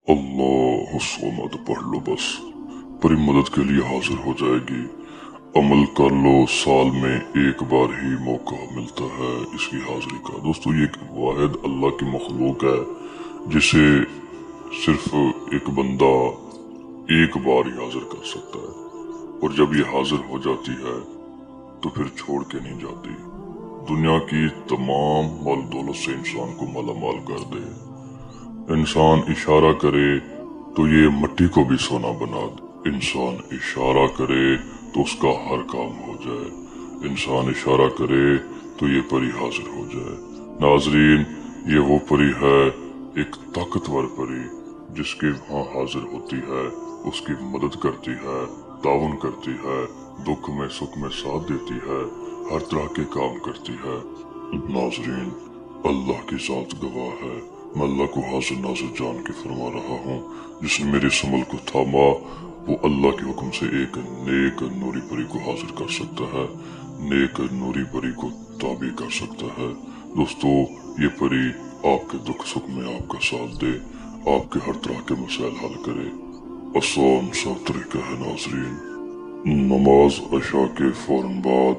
अल्लाह सोमद पढ़ लो बस, परी मदद के लिए हाजिर हो जाएगी। अमल कर लो, साल में एक बार ही मौका मिलता है इसकी हाजिरी का। दोस्तों, ये एक वाहिद अल्लाह की मखलूक है जिसे सिर्फ एक बंदा एक बार ही हाजिर कर सकता है, और जब ये हाजिर हो जाती है तो फिर छोड़ के नहीं जाती। दुनिया की तमाम माल दौलत से इंसान को मालामाल कर दे, इंसान इशारा करे तो ये मिट्टी को भी सोना बना दे। इंसान इशारा करे तो उसका हर काम हो जाए। इंसान इशारा करे तो ये परी हाजिर हो जाए। नाजरीन, ये वो परी है, एक ताकतवर परी, जिसके वहाँ हाजिर होती है, उसकी मदद करती है, ताउन करती है, दुख में सुख में साथ देती है, हर तरह के काम करती है। नाजरीन, अल्लाह की जात गवाह है, मैं अल्लाह को हाजिर नाजिर जान के फरमा रहा हूँ, जिसने मेरे समल को थामा वो अल्लाह के हुक्म से एक नेक नूरी परी को हाजिर कर सकता है, नेक नूरी परी को ताबी कर सकता है। दोस्तों, ये परी आपके दुख सुख में आपका साथ दे, आपके हर तरह के मसाइल हल करे। आसान सा तरीका है नाजरीन, नमाज अशा के फौरन बाद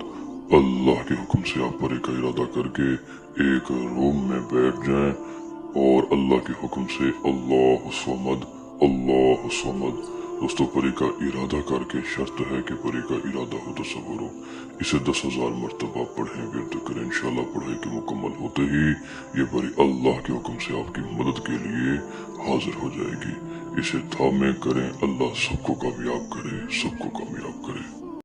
अल्लाह के हुक्म से आप परी का इरादा करके एक रूम में बैठ जाएं और अल्लाह के हुक्म से अल्लाह समद, अल्लाह समद। दोस्तों, परी का इरादा करके शर्त है कि परी का इरादा हो तो सब्र हो। इसे 10,000 मरतबा पढ़ें, विर्द करें, इंशाल्लाह पढ़ाई के मुकम्मल होते ही ये परी अल्लाह के हुक्म से आपकी मदद के लिए हाजिर हो जाएगी। इसे थामे करें, अल्लाह सबको कामयाब करे, सबको कामयाब करे।